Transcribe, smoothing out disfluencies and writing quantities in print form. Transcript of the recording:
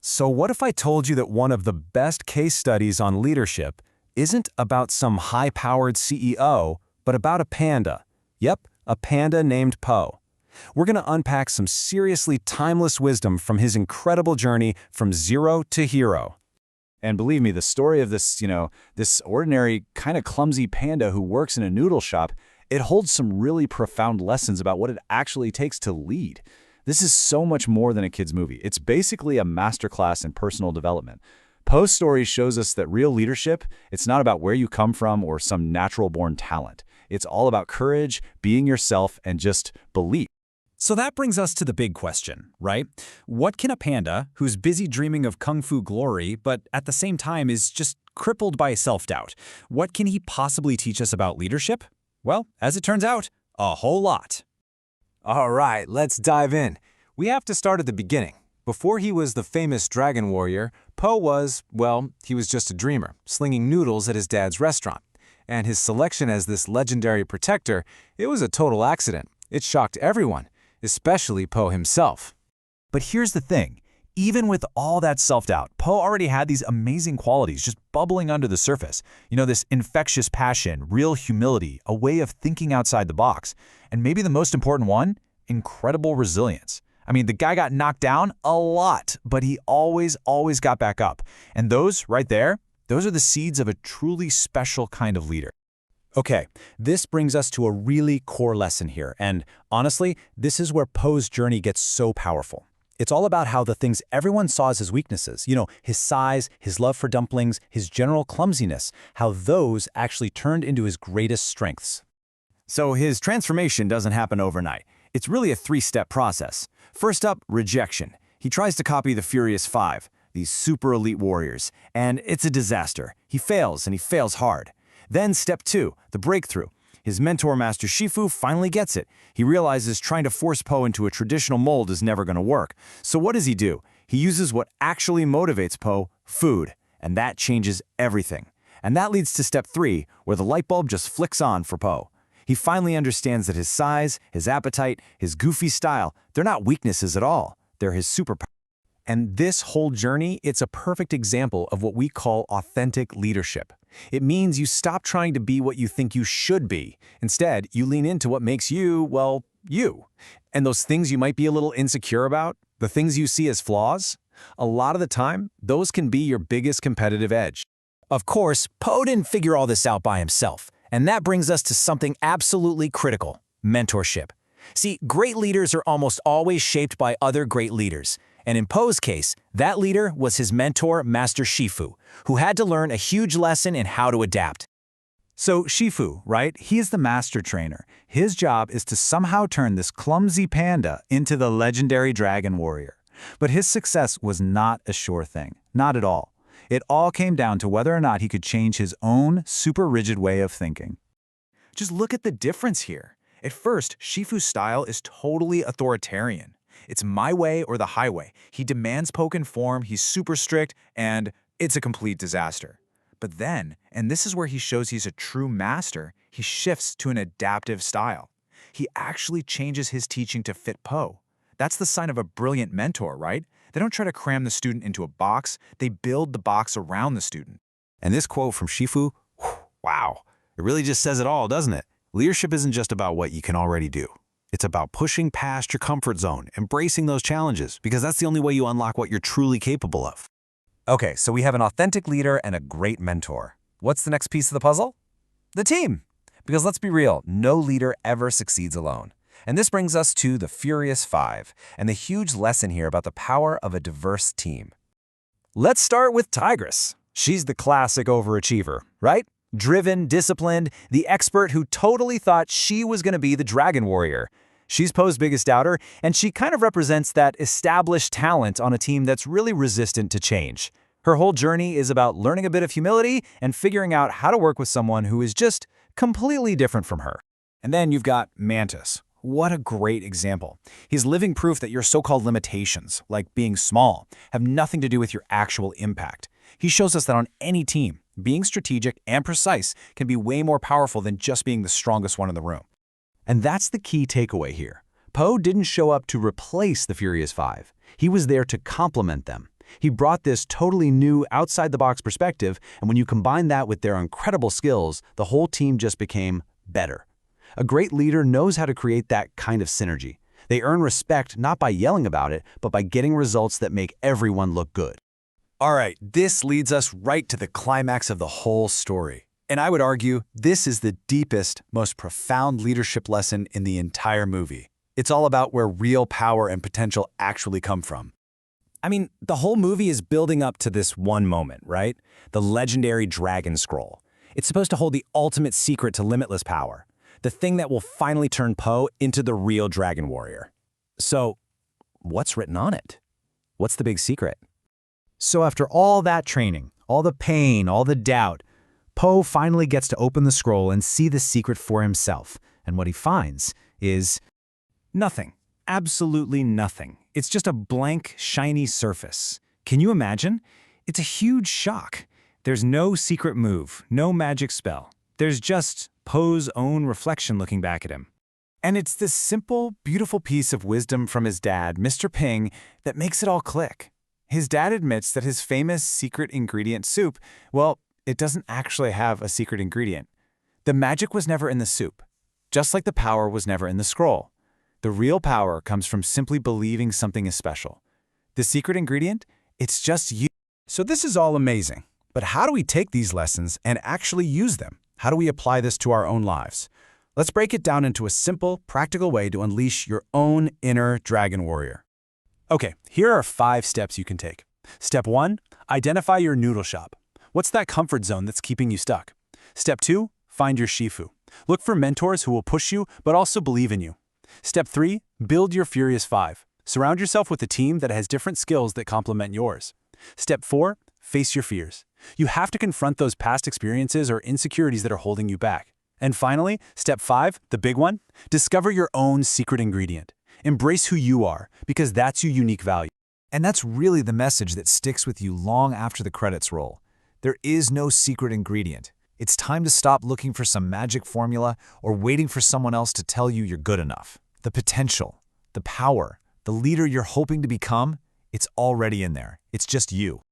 So what if I told you that one of the best case studies on leadership isn't about some high-powered CEO, but about a panda? Yep, a panda named Po. We're going to unpack some seriously timeless wisdom from his incredible journey from zero to hero. And believe me, the story of this ordinary, kind of clumsy panda who works in a noodle shop, it holds some really profound lessons about what it actually takes to lead. This is so much more than a kid's movie. It's basically a masterclass in personal development. Poe's story shows us that real leadership, it's not about where you come from or some natural-born talent. It's all about courage, being yourself, and just belief. So that brings us to the big question, right? What can a panda, who's busy dreaming of kung fu glory, but at the same time is just crippled by self-doubt, what can he possibly teach us about leadership? Well, as it turns out, a whole lot. All right, let's dive in. We have to start at the beginning. Before he was the famous dragon warrior, Po was, well, he was just a dreamer, slinging noodles at his dad's restaurant. And his selection as this legendary protector, it was a total accident. It shocked everyone, especially Po himself. But here's the thing. Even with all that self-doubt, Po already had these amazing qualities just bubbling under the surface. This infectious passion, real humility, a way of thinking outside the box. And maybe the most important one, incredible resilience. I mean, the guy got knocked down a lot, but he always got back up. And those right there, those are the seeds of a truly special kind of leader. Okay, this brings us to a really core lesson here. And honestly, this is where Po's journey gets so powerful. It's all about how the things everyone saw as his weaknesses, his size, his love for dumplings, his general clumsiness, how those actually turned into his greatest strengths. So his transformation doesn't happen overnight. It's really a three-step process. First up, rejection. He tries to copy the Furious Five, these super elite warriors, and it's a disaster. He fails, and he fails hard. Then step two, the breakthrough. His mentor, Master Shifu, finally gets it. He realizes trying to force Po into a traditional mold is never going to work. So what does he do? He uses what actually motivates Po, food, and that changes everything. And that leads to step three, where the light bulb just flicks on for Po. He finally understands that his size, his appetite, his goofy style, they're not weaknesses at all. They're his superpower. And this whole journey, it's a perfect example of what we call authentic leadership. It means you stop trying to be what you think you should be. Instead, you lean into what makes you, well, you. And those things you might be a little insecure about, the things you see as flaws, a lot of the time, those can be your biggest competitive edge. Of course, Po didn't figure all this out by himself. And that brings us to something absolutely critical: mentorship. See, great leaders are almost always shaped by other great leaders. And in Po's case, that leader was his mentor, Master Shifu, who had to learn a huge lesson in how to adapt. So Shifu, right? He is the master trainer. His job is to somehow turn this clumsy panda into the legendary dragon warrior. But his success was not a sure thing. Not at all. It all came down to whether or not he could change his own super rigid way of thinking. Just look at the difference here. At first, Shifu's style is totally authoritarian. It's my way or the highway. He demands Po conform, he's super strict, and it's a complete disaster. But then, and this is where he shows he's a true master, he shifts to an adaptive style. He actually changes his teaching to fit Po. That's the sign of a brilliant mentor, right? They don't try to cram the student into a box, they build the box around the student. And this quote from Shifu, wow, it really just says it all, doesn't it? Leadership isn't just about what you can already do. It's about pushing past your comfort zone, embracing those challenges, because that's the only way you unlock what you're truly capable of. Okay, so we have an authentic leader and a great mentor. What's the next piece of the puzzle? The team. Because let's be real, no leader ever succeeds alone. And this brings us to the Furious Five, and the huge lesson here about the power of a diverse team. Let's start with Tigress. She's the classic overachiever, right? Driven, disciplined, the expert who totally thought she was going to be the dragon warrior. She's Po's biggest doubter, and she kind of represents that established talent on a team that's really resistant to change. Her whole journey is about learning a bit of humility and figuring out how to work with someone who is just completely different from her. And then you've got Mantis. What a great example. He's living proof that your so-called limitations, like being small, have nothing to do with your actual impact. He shows us that on any team, being strategic and precise can be way more powerful than just being the strongest one in the room. And that's the key takeaway here. Po didn't show up to replace the Furious Five. He was there to complement them. He brought this totally new, outside-the-box perspective, and when you combine that with their incredible skills, the whole team just became better. A great leader knows how to create that kind of synergy. They earn respect not by yelling about it, but by getting results that make everyone look good. All right, this leads us right to the climax of the whole story. And I would argue this is the deepest, most profound leadership lesson in the entire movie. It's all about where real power and potential actually come from. I mean, the whole movie is building up to this one moment, right? The legendary Dragon Scroll. It's supposed to hold the ultimate secret to limitless power, the thing that will finally turn Po into the real Dragon Warrior. So, what's written on it? What's the big secret? So after all that training, all the pain, all the doubt, Po finally gets to open the scroll and see the secret for himself. And what he finds is Nothing. Absolutely nothing. It's just a blank, shiny surface. Can you imagine? It's a huge shock. There's no secret move, no magic spell. There's just Po's own reflection looking back at him. And it's this simple, beautiful piece of wisdom from his dad, Mr. Ping, that makes it all click. His dad admits that his famous secret ingredient soup, well, it doesn't actually have a secret ingredient. The magic was never in the soup, just like the power was never in the scroll. The real power comes from simply believing something is special. The secret ingredient, it's just you. So this is all amazing, but how do we take these lessons and actually use them? How do we apply this to our own lives? Let's break it down into a simple, practical way to unleash your own inner Dragon Warrior. Okay, here are 5 steps you can take. Step 1, identify your noodle shop. What's that comfort zone that's keeping you stuck? Step 2, find your Shifu. Look for mentors who will push you but also believe in you. Step 3, build your Furious 5. Surround yourself with a team that has different skills that complement yours. Step 4, face your fears. You have to confront those past experiences or insecurities that are holding you back. And finally, step 5, the big one, discover your own secret ingredient. Embrace who you are, because that's your unique value. And that's really the message that sticks with you long after the credits roll. There is no secret ingredient. It's time to stop looking for some magic formula or waiting for someone else to tell you you're good enough. The potential, the power, the leader you're hoping to become, it's already in there. It's just you.